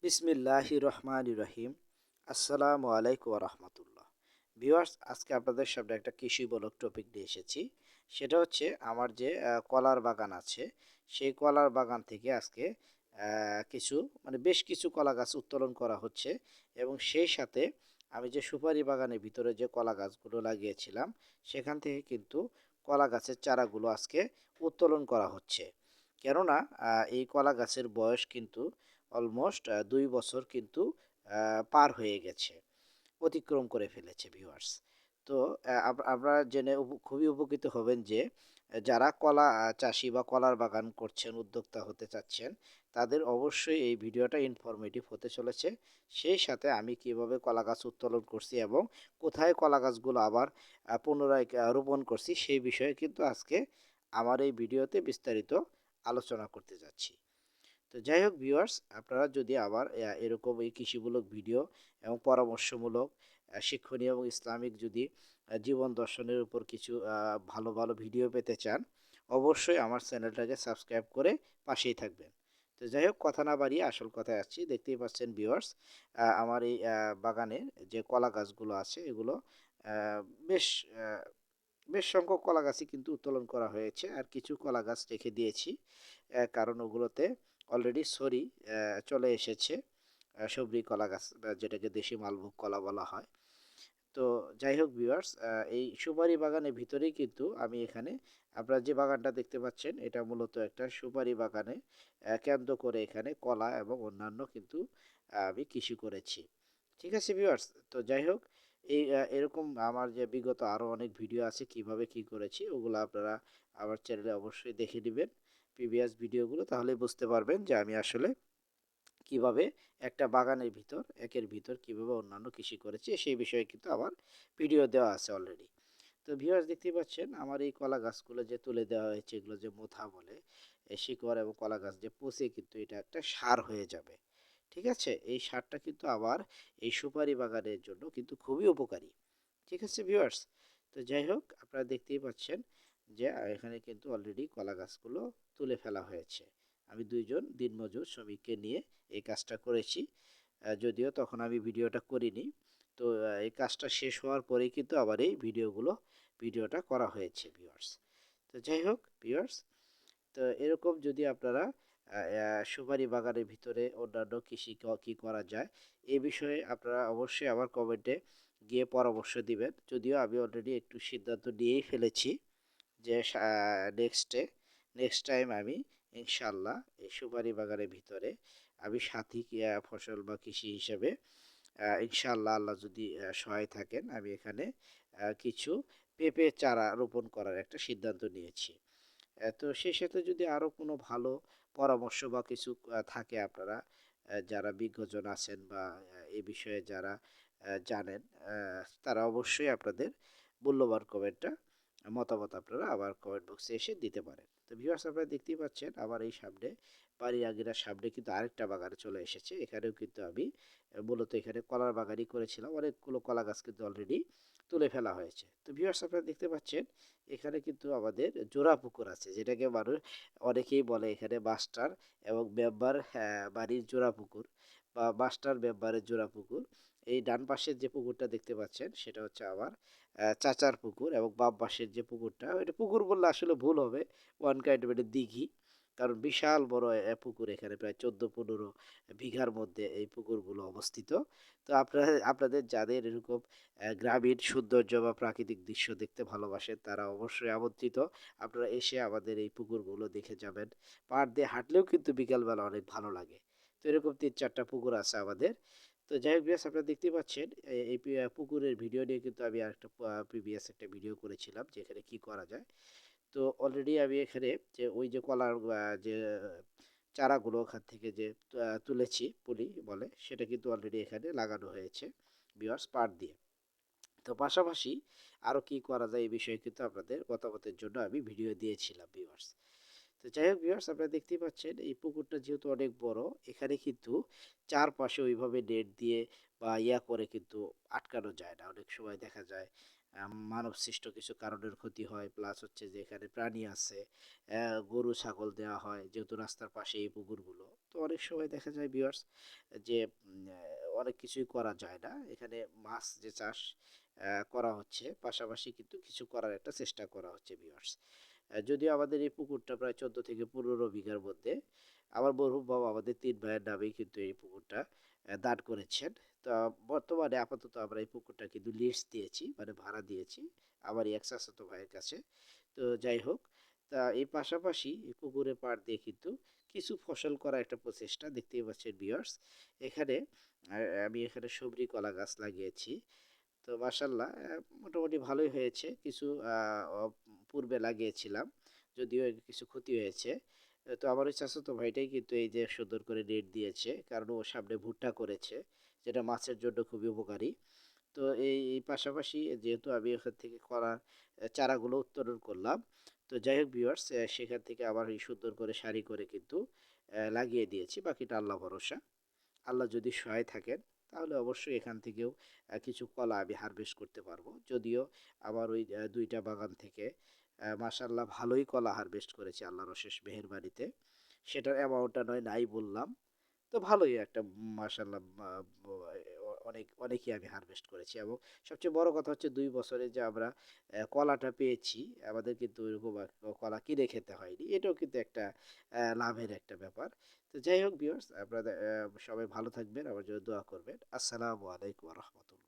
বিসমিল্লাহির রহমানির রহিম। আসসালামু আলাইকুম রহমতুল্লাহ। ভিউয়ার্স, আজকে আপনাদের সামনে একটা কৃষিমূলক টপিক নিয়ে এসেছি। সেটা হচ্ছে আমার যে কলার বাগান আছে, সেই কলার বাগান থেকে আজকে কিছু বেশ কিছু কলা গাছ উত্তোলন করা হচ্ছে এবং সেই সাথে আমি যে সুপারি বাগানের ভিতরে যে কলা গাছগুলো লাগিয়েছিলাম সেখান থেকে কিন্তু কলা গাছের চারাগুলো আজকে উত্তোলন করা হচ্ছে। কেননা এই কলা গাছের বয়স কিন্তু অলমোস্ট ২ বছর কিন্তু পার হয়ে গেছে, অতিক্রম করে ফেলেছে ভিউয়ার্স। তো আপনারা জেনে খুবই উপকৃত হবেন যে যারা কলা চাষি বা কলার বাগান করছেন, উদ্যোক্তা হতে চাচ্ছেন, তাদের অবশ্যই এই ভিডিওটা ইনফরমেটিভ হতে চলেছে। সেই সাথে আমি কিভাবে কলা গাছ উত্তোলন করছি এবং কোথায় কলা গাছগুলো আবার পুনরায় রোপণ করছি সেই বিষয়ে কিন্তু আজকে আমার এই ভিডিওতে বিস্তারিত আলোচনা করতে যাচ্ছি। তো যাই হোক ভিউয়ার্স, আপনারা যদি আবার এরকম এই কৃষিমূলক ভিডিও এবং পরামর্শমূলক শিক্ষণীয় এবং ইসলামিক যদি জীবন দর্শনের উপর কিছু ভালো ভালো ভিডিও পেতে চান, অবশ্যই আমার চ্যানেলটাকে সাবস্ক্রাইব করে পাশেই থাকবেন। তো যাই হোক, কথা না বাড়িয়ে আসল কথায় আসছি। দেখতেই পাচ্ছেন ভিউয়ার্স, আমার এই বাগানে যে কলা গাছগুলো আছে এগুলো আহ, বেশ আহ, বেশ সংখ্যক কলা গাছই কিন্তু উত্তোলন করা হয়েছে, আর কিছু কলা গাছ রেখে দিয়েছি কারণ ওগুলোতে অলরেডি সরি চলে এসেছে। সবরি কলা গাছ যেটাকে দেশি মালভোগ কলা বলা হয়। তো যাই হোক ভিউয়ার্স, এই সুপারি বাগানের ভিতরেই কিন্তু আমি এখানে আপনারা যে বাগানটা দেখতে পাচ্ছেন এটা মূলত একটা সুপারি বাগানে কেন্দ্র করে এখানে কলা এবং অন্যান্য কিন্তু আমি কৃষি করেছি। ঠিক আছে ভিউয়ার্স, তো যাই হোক, এরকম আমার যে বিগত আরও অনেক ভিডিও আছে কিভাবে কি করেছি ওগুলো আপনারা আমার চ্যানেলে অবশ্যই দেখে নেবেন, প্রিভিয়াস ভিডিওগুলো, তাহলে বুঝতে পারবেন যে আমি আসলে কিভাবে একটা বাগানের ভিতর একের ভিতর কিভাবে অন্যান্য কৃষি করেছি সেই বিষয়ে কিন্তু আমার ভিডিও দেওয়া আছে অলরেডি। তো ভিউয়ার্স, দেখতেই পাচ্ছেন আমার এই কলা গাছগুলো যে তুলে দেওয়া হয়েছে এগুলো যে মোথা বলে, এই শিকড় এবং কলা গাছ যে পচে কিন্তু এটা একটা সার হয়ে যাবে। ঠিক আছে, এই সারটা কিন্তু আবার এই সুপারি বাগানের জন্য কিন্তু খুবই উপকারী। ঠিক আছে ভিউয়ার্স, তো যাই হোক, আপনারা দেখতেই পাচ্ছেন যে এখানে কিন্তু অলরেডি কলা গাছগুলো তুলে ফেলা হয়েছে। আমি দুইজন দিনমজুর শ্রমিককে নিয়ে এই কাজটা করেছি। যদিও তখন আমি ভিডিওটা করিনি। তো এই কাজটা শেষ হওয়ার পরেই কিন্তু আবার এই ভিডিওটা করা হয়েছে ভিউয়ার্স। তো যাই হোক ভিউয়ার্স, তো এরকম যদি আপনারা সুপারি বাগানের ভিতরে অন্যান্য কৃষি কি করা যায় এ বিষয়ে আপনারা অবশ্যই আমার কমেন্টে গিয়ে পরামর্শ দিবেন। যদিও আমি অলরেডি একটু সিদ্ধান্ত নিয়েই ফেলেছি যে নেক্সট টাইম আমি ইনশাল্লাহ এই সুপারি বাগানের ভিতরে আমি সাথী ফসল বা কৃষি হিসেবে ইনশাআল্লাহ আল্লাহ যদি সহায় থাকেন আমি এখানে কিছু পেঁপে চারা রোপণ করার একটা সিদ্ধান্ত নিয়েছি। তো সেই সাথে যদি আরও কোনো ভালো পরামর্শ বা কিছু থাকে, আপনারা যারা বিজ্ঞজন আছেন বা এ বিষয়ে যারা জানেন, তারা অবশ্যই আপনাদের মূল্যবান কমেন্টটা মতামত আপনারা আবার কমেন্ট বক্সে এসে দিতে পারেন। তো ভিউয়ার্স, আপনারা দেখতেই পাচ্ছেন আমার এই সামনে বাড়ির আগের সামনে কিন্তু আরেকটা বাগানে চলে এসেছে। এখানেও কিন্তু আমি মূলত এখানে কলার বাগানই করেছিলাম, অনেকগুলো কলা গাছ কিন্তু অলরেডি তুলে ফেলা হয়েছে। তো ভিউয়ার্স, আপনারা দেখতে পাচ্ছেন এখানে কিন্তু আমাদের জোড়া পুকুর আছে, যেটাকে মানুষ অনেকেই বলে এখানে মাস্টার এবং মেম্বার বাড়ির জোড়া পুকুর বা মাস্টার মেম্বারের জোড়া পুকুর। এই ডান পাশের যে পুকুরটা দেখতে পাচ্ছেন সেটা হচ্ছে আমার চাচার পুকুর, এবং বাম পাশের যে পুকুরটা, এটা পুকুর বললে আসলে ভুল হবে, ওয়ান কাইন্ড অফ এটা দিঘি। কারণ বিশাল বড় পুকুর, এখানে প্রায় 14-15 বিঘার মধ্যে এই পুকুরগুলো অবস্থিত। তো আপনাদের যাদের এরকম গ্রামীণ সৌন্দর্য বা প্রাকৃতিক দৃশ্য দেখতে ভালোবাসেন তারা অবশ্যই আমন্ত্রিত। আপনারা এসে আমাদের এই পুকুরগুলো দেখে যাবেন। পাড় দিয়ে হাঁটলেও কিন্তু বিকালবেলা অনেক ভালো লাগে। তো এরকম 3-4টা পুকুর আছে আমাদের। তো যাই হোক ভিউয়ার্স, আপনারা দেখতে পাচ্ছেন এই পুকুরের ভিডিও নিয়ে কিন্তু আমি আরেকটা প্রিভিয়াস একটা ভিডিও করেছিলাম যে এখানে কি করা যায়। তো অলরেডি আমি এখানে যে ওই যে কলার যে চারাগুলো ওখান থেকে যে তুলেছি পুলি বলে, সেটা কিন্তু অলরেডি এখানে লাগানো হয়েছে ভিউয়ার্স, পাড় দিয়ে। তো পাশাপাশি আরও কি করা যায় এই বিষয়ে কিন্তু আপনাদের মতামতের জন্য আমি ভিডিও দিয়েছিলাম ভিউয়ার্স। তো যাই হোক ভিউয়ার্স, আপনারা দেখতেই পাচ্ছেন এই পুকুরটা যেহেতু অনেক বড়, এখানে কিন্তু চারপাশে ওইভাবে নেট দিয়ে বা ইয়া করে কিন্তু আটকানো যায় না। অনেক সময় দেখা যায় মানব সৃষ্ট কিছু কারণের ক্ষতি হয়, প্লাস হচ্ছে যে এখানে প্রাণী আছে, গরু ছাগল দেওয়া হয় যেহেতু রাস্তার পাশে এই পুকুরগুলো। তো অনেক সময় দেখা যায় ভিউয়ার্স যে অনেক কিছুই করা যায় না এখানে। মাছ যে চাষ করা হচ্ছে, পাশাপাশি কিন্তু কিছু করার একটা চেষ্টা করা হচ্ছে ভিউয়ার্স। যদিও আমাদের এই পুকুরটা প্রায় 14 থেকে 15 বিঘার মধ্যে। আমার মরহুম বাবা আমাদের 3 ভাইয়ের নামেই কিন্তু এই পুকুরটা দান করেছেন। তো বর্তমানে আপাতত আমরা এই পুকুরটা কিন্তু লিজ দিয়েছি, মানে ভাড়া দিয়েছি আমার এক চাচাতো ভাইয়ের কাছে। তো যাই হোক, তা এই পাশাপাশি এই পুকুরের পাড় দিয়ে কিন্তু কিছু ফসল করা একটা প্রচেষ্টা, দেখতেই পাচ্ছেন ভিউয়ার্স। এখানে আমি এখানে সবরি কলা গাছ লাগিয়েছি। তো মাশাল্লাহ মোটামুটি ভালোই হয়েছে। কিছু পূর্বে লাগিয়েছিলাম, যদিও এর কিছু ক্ষতি হয়েছে। তো আমার ওই চাচাতো ভাইটাই কিন্তু এই যে সুন্দর করে নেট দিয়েছে, কারণ ও সামনে ভুট্টা করেছে, যেটা মাছের জন্য খুবই উপকারী। তো এই পাশাপাশি যেহেতু আমি ওখান থেকে কলার চারাগুলো উত্তোলন করলাম, তো যাই হোক ভিউয়ার্স, সেখান থেকে আবার এই সুন্দর করে সারি করে কিন্তু লাগিয়ে দিয়েছি। বাকিটা আল্লাহ ভরসা। আল্লাহ যদি সহায় থাকেন তাহলে অবশ্যই এখান থেকেও কিছু কলা আমি হারভেস্ট করতে পারবো। যদিও আমার ওই 2টা বাগান থেকে মাশাল্লাহ ভালোই কলা হারভেস্ট করেছি আল্লাহর অশেষ মেহেরবানিতে। সেটার অ্যামাউন্টটা নয় নাই বললাম। তো ভালোই একটা মাশাল্লাহ অনেক অনেকই আমি হারভেস্ট করেছি। এবং সবচেয়ে বড় কথা হচ্ছে 2 বছরে যে আমরা কলাটা পেয়েছি, আমাদের কিন্তু ওইরকম কলা কিনে খেতে হয়নি। এটাও কিন্তু একটা লাভের একটা ব্যাপার। তো যাই হোক ভিউয়ার্স, আপনারা সবাই ভালো থাকবেন, আমার জন্য দোয়া করবেন। আসসালামু আলাইকুম রহমতুল্লাহ।